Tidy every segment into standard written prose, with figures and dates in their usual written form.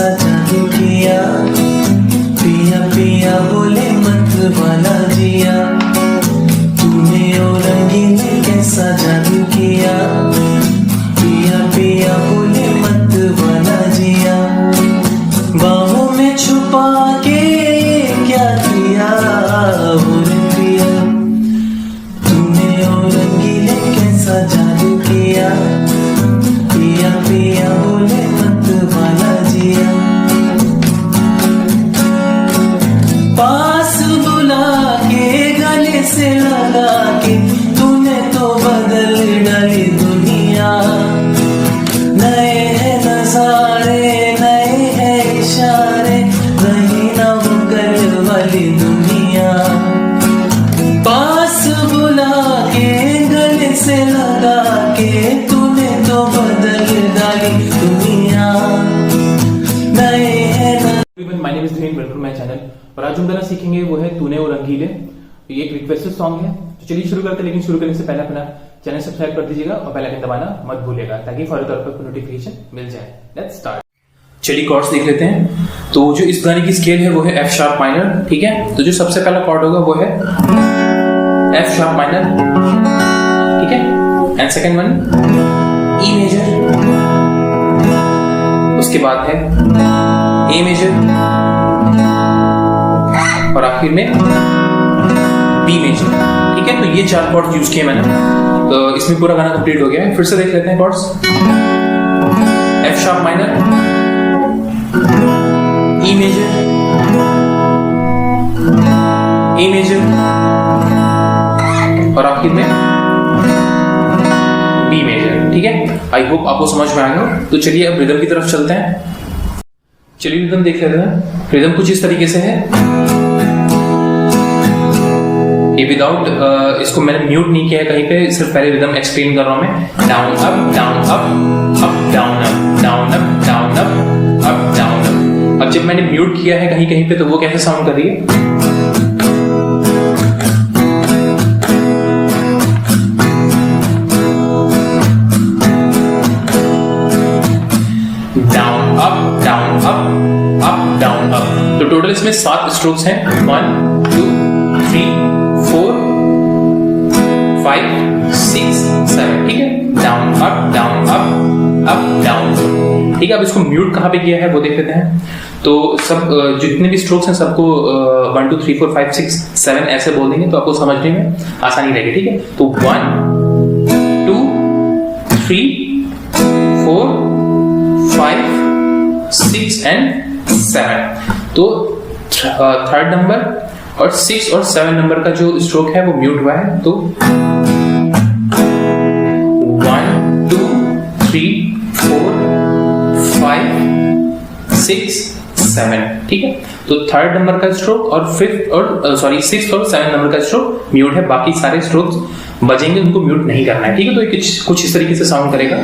कैसा जादू किया, पिया पिया बोले मत वाला जिया, तूने ओ रंगीले कैसा जादू किया, पिया पिया बोले मत वाला जिया, बाहों में छुपा के क्या किया बोले पिया, तूने ओ रंगीले कैसा जादू किया, पिया पिया बोले मत वाला जिया, पास बुला के गले से लगा के तूने तो बदल डाली दुनिया, नए हैं नजारे नए हैं इशारे, रही ना वो कल वाली दुनिया, पास बुला के गले से लगा के तूने तो बदल डाली दुनिया, नए हैं my name is Dhirendra, welcome to my channel. और आज हम गाना सीखेंगे वो है तूने और रंगीले। ये एक रिक्वेस्टेड सॉन्ग है, तो चलिए शुरू करते हैं। लेकिन शुरू करने से पहले अपना चैनल सब्सक्राइब कर दीजिएगा और बेल आइकन दबाना मत भूलिएगा ताकि फौरी तौर पर नोटिफिकेशन मिल जाए। Let's start. चलिए कॉर्ड्स देख लेते हैं। तो जो इस गाने की स्केल है वो है एफ शार्प माइनर, ठीक है। तो जो सबसे पहला कॉर्ड होगा वो है एफ शार्प माइनर, ठीक है। And second one E major, उसके बाद है ए मेजर और आखिर में बी मेजर, ठीक है। तो ये चार कॉर्ड्स यूज किए मैंने, तो इसमें पूरा गाना कंप्लीट हो गया है। फिर से देख लेते हैं chords. F sharp minor, E major, A major और आखिर में बी मेजर, ठीक है। आई होप आपको समझ में आएगा। तो चलिए अब रिदम की तरफ चलते हैं। चलिए रिदम देख लेते हैं। रिदम कुछ इस तरीके से है। ये विदाउट इसको मैंने म्यूट नहीं किया है कहीं पे, सिर्फ पहले रिदम एक्सप्लेन कर रहा हूं मैं। Down up down up up down up down up down up up down up. अब जब मैंने म्यूट किया है कहीं कहीं पे तो वो कैसे साउंड कर रही है। Down up down up up down up. तो टोटल इसमें 7 स्ट्रोक्स हैं। 1 2 3 4 5 6 7, ठीक है। डाउन अप डाउन, ठीक है। अब इसको म्यूट कहाँ पे किया है वो देख लेते हैं। तो सब जितने भी स्ट्रोक्स हैं सबको 1 2 3 4 5 6 7 ऐसे बोल देंगे तो आपको समझने में आसानी रहेगी, ठीक है। तो 1 2 3 4 5 6 एंड 7। तो थर्ड नंबर और 6 और 7 नंबर का जो स्ट्रोक है वो म्यूट हुआ है। तो 1 2 3 4 5 6 7, ठीक है। तो थर्ड नंबर का स्ट्रोक और सिक्स और 7 नंबर का स्ट्रोक म्यूट है। बाकी सारे स्ट्रोक्स बजेंगे, उनको म्यूट नहीं करना है, ठीक है। तो कुछ इस तरीके से साउंड करेगा।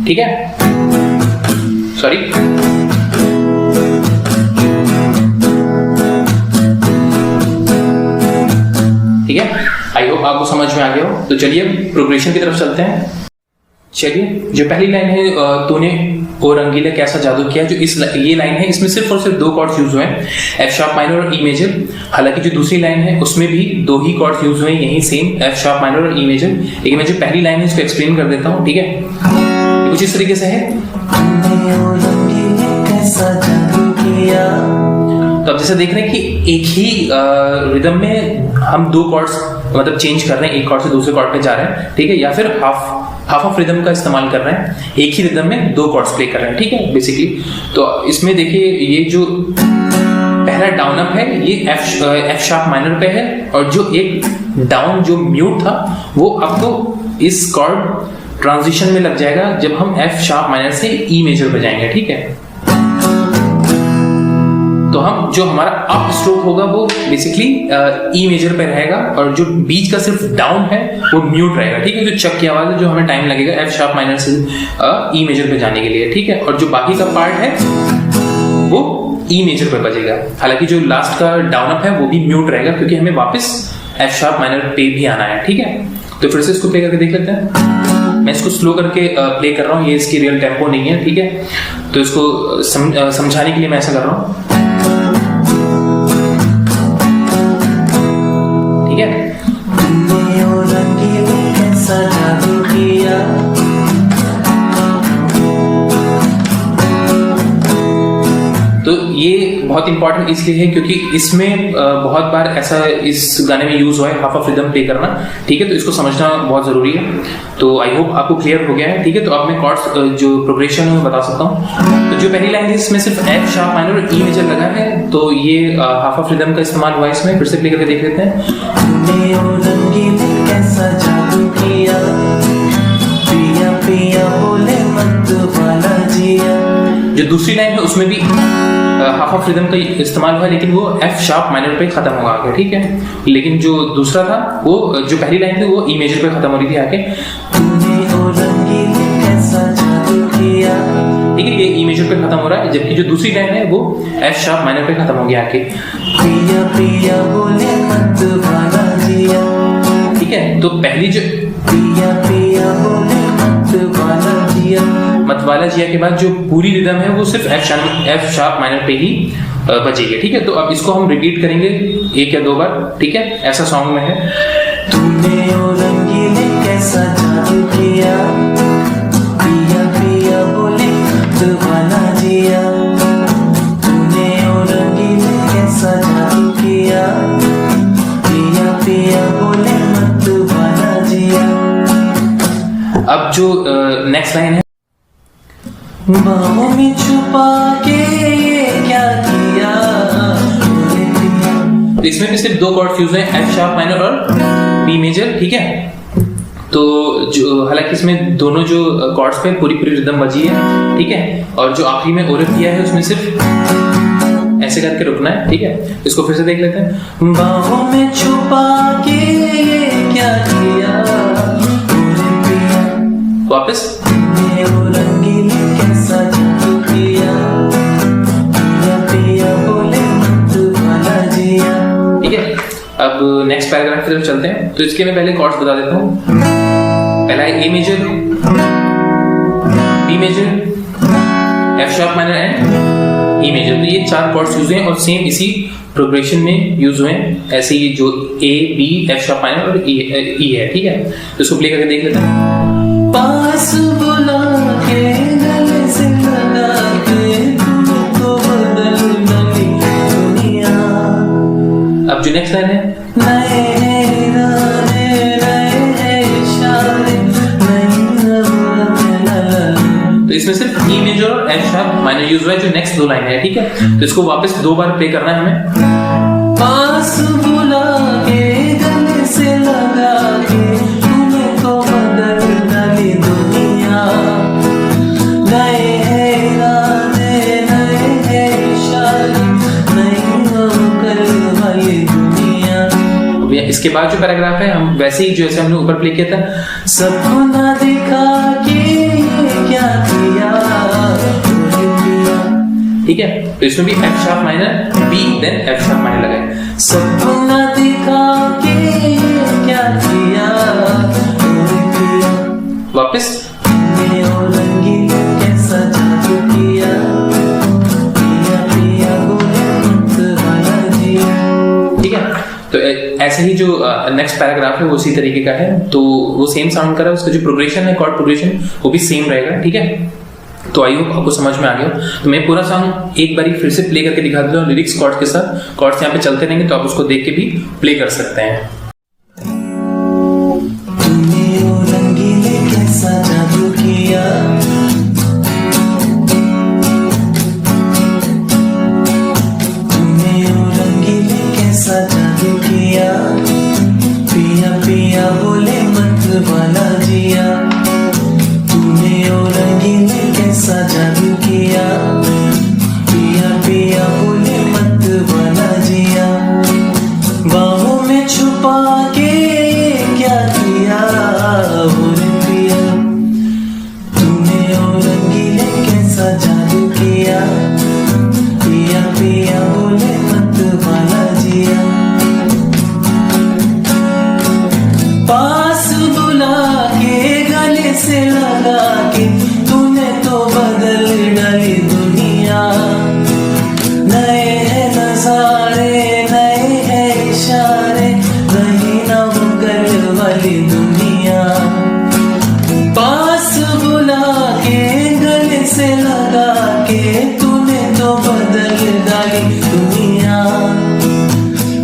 ठीक है, सॉरी। ठीक है, आई होप आपको समझ में आ गया हो। तो चलिए प्रोग्रेशन की तरफ चलते हैं। चलिए जो पहली लाइन है तूने ओ रंगीले कैसा जादू किया, जो ये लाइन है इसमें सिर्फ और सिर्फ 2 कॉर्ड्स यूज हुए हैं, एफ शार्प माइनर और ई मेजर। हालांकि जो दूसरी लाइन है उसमें भी 2 ही कॉर्ड्स यूज हुए हैं, यही सेम एफ शार्प माइनर और ई मेजर। लेकिन मैं जो पहली लाइन है इसको एक्सप्लेन कर देता हूँ, ठीक है। कुछ इस तरीके से है। तो अब जैसे देख रहे हैं कि एक ही रिदम में हम 2 कॉर्ड्स मतलब चेंज कर रहे हैं, एक कॉर्ड से दूसरे कॉर्ड पे जा रहे हैं, ठीक है। या फिर हाफ ऑफ रिदम का इस्तेमाल कर रहे हैं, एक ही रिदम में 2 कॉर्ड्स प्ले कर रहे हैं, ठीक है बेसिकली। तो इसमें देखिए ये जो पहला डाउन अप है ये एफ शार्प माइनर पे है, और जो एक डाउन जो म्यूट था वो आपको इस कॉर्ड ट्रांजिशन में लग जाएगा जब हम एफ शार्प माइनर से ई मेजर बजाएंगे, ठीक है। तो हम जो हमारा अप स्ट्रोक होगा वो बेसिकली ई मेजर पे रहेगा, और जो बीच का सिर्फ डाउन है वो म्यूट रहेगा, ठीक है। जो चक की आवाज है जो हमें टाइम लगेगा एफ शार्प माइनर से ई मेजर पे जाने के लिए, ठीक है। और जो बाकी का पार्ट है वो ई मेजर पे बजेगा। हालांकि जो लास्ट का डाउन अप है वो भी म्यूट रहेगा, क्योंकि हमें वापस एफ शार्प माइनर पे भी आना है, ठीक है। तो फिर से इसको प्ले करके देख लेते हैं। मैं इसको स्लो करके प्ले कर रहा हूँ, ये इसकी रियल टेम्पो नहीं है, ठीक है। तो इसको समझाने के लिए मैं ऐसा कर रहा हूँ, ठीक है। तो ये बहुत इंपॉर्टेंट इसलिए है क्योंकि इसमें बहुत बार ऐसा इस गाने में यूज हुआ है हाफ ऑफ रिदम प्ले करना, ठीक है। तो इसको समझना बहुत जरूरी है। तो आई होप आपको क्लियर हो गया है, ठीक है। तो अब मैं कॉर्ड्स जो प्रोग्रेशन है मैं बता सकता हूँ। तो जो पहली लाइन है इसमें सिर्फ एफ शार्प माइनर और ई मेजर लगा है, तो ये हाफ ऑफ रिदम का इस्तेमाल हुआ है इसमें। फिर से प्ले करके देख लेते हैं। जो दूसरी लाइन है उसमें भी हाफ ऑफ रिदम का इस्तेमाल हुआ है, लेकिन वो एफ शार्प माइनर पे खत्म होगा आगे, ठीक है। लेकिन जो दूसरा था वो जो पहली लाइन थी वो ई मेजर पे खत्म हो रही थी आगे, ठीक है। ये ई मेजर पे खत्म हो रहा है, जबकि जो दूसरी लाइन है वो एफ शार्प माइनर पे खत्म हो गया आगे, ठीक है। तो पहली जो मतवाला जिया के बाद जो पूरी रिदम है वो सिर्फ एफ शार्प माइनर पे ही बजेगी, ठीक है। तो अब इसको हम रिपीट करेंगे 1 या 2 बार, ठीक है। ऐसा सॉन्ग में है। तूने ओ रंगीले कैसा जादू किया, पिया पिया बोले मतवाला जिया, तूने ओ रंगीले कैसा जादू किया, पिया पिया बोले मतवाला जिया। अब जो नेक्स्ट लाइन है, बाहों में छुपा के ये क्या किया। तो इसमें भी सिर्फ 2 कॉर्ड्स यूज हैं, एफ शार्प माइनर और बी मेजर, ठीक है। तो जो हालांकि इसमें दोनों जो कॉर्ड्स पे पूरी रिदम बजी है, ठीक है। और जो आखिरी में ओरफ किया है उसमें सिर्फ ऐसे करके रुकना है, ठीक है। इसको फिर से देख लेते हैं। बाहों में छुपा के ये क्या किया, वापस अब नेक्स्ट पैराग्राफ की तरफ चलते हैं। तो इसके मैं पहले कॉर्ड्स बता देता हूँ। पहला है A major, B major, F sharp minor and E major. तो ये 4 कॉर्ड्स यूज हैं और सेम इसी प्रोग्रेशन में यूज हुए हैं, ऐसे ही जो A B F sharp minor और ई है, ठीक है। तो इसको प्ले करके देख लेते हैं। पास बुला के गले से लगा के तुमको बदल डाली दुनिया। अब जो नेक्स्ट लाइन है, तो इसमें सिर्फ ई मेजर और एफ शार्प माइनर यूज हुआ है जो नेक्स्ट 2 लाइन है, ठीक है। तो इसको वापस 2 बार प्ले करना है हमें। पास बुला के गले से लगा के तुम्हें तो बदल डाली दुनिया, नए है इरादे नए है इशारे नई कल वाली दुनिया। इसके बाद जो पैराग्राफ है हम वैसे ही जैसे हमने ऊपर प्ले किया था, सबको ना दिखा के क्या किया, ठीक है। तो इसमें भी F sharp minor B then F sharp minor लगाए। सबको ना दिखा के क्या किया, वापस कैसा जादू किया, पिया पिया बोले मतवाला जिया, ठीक है। तो ऐसे ही जो नेक्स्ट पैराग्राफ है वो उसी तरीके का है, तो वो सेम साउंड कर रहा है, उसका जो प्रोग्रेशन है कॉर्ड प्रोग्रेशन वो भी सेम रहेगा, ठीक है। तो आई होप आपको समझ में आ गया। तो मैं पूरा सॉन्ग एक बारी फिर से प्ले करके दिखा देता हूँ लिरिक्स कॉर्ड्स के साथ। कॉर्ड्स यहाँ पे चलते रहेंगे तो आप उसको देख के भी प्ले कर सकते हैं। पिया पिया बोले मतवाला जिया, तूने ओ रंगीले कैसा जादू किया, पिया पिया बोले लगा के तूने तो बदल डाली दुनिया। नए हैं नजारे नए हैं इशारे, रही ना वो कल वाली दुनिया। पास बुला के गले से लगा के तूने तो बदल डाली दुनिया।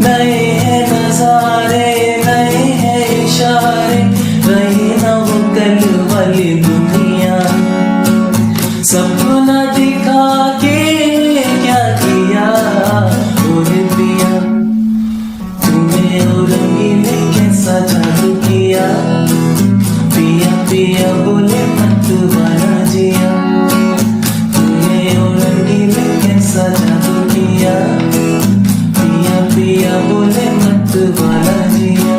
नए हैं नजारे नए हैं इशारे, रही ना वो कल वाली दुनिया। सपना दिखा के क्या किया ओरे पिया, तूने ओ रंगीले कैसा जादू किया। पिया पिया बोले मत वाला जिया, तूने ओ रंगीले कैसा जादू किया। पिया पिया बोले मत वाला जिया।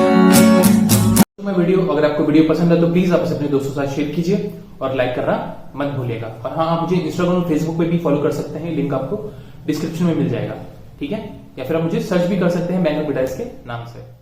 मैं वीडियो, अगर आपको वीडियो पसंद है तो प्लीज आप इसे अपने दोस्तों के साथ शेयर कीजिए और लाइक करना मत भूलिएगा। और हाँ, आप मुझे इंस्टाग्राम और फेसबुक पे भी फॉलो कर सकते हैं, लिंक आपको डिस्क्रिप्शन में मिल जाएगा, ठीक है। या फिर आप मुझे सर्च भी कर सकते हैं बैंगल बिडाइस के नाम से।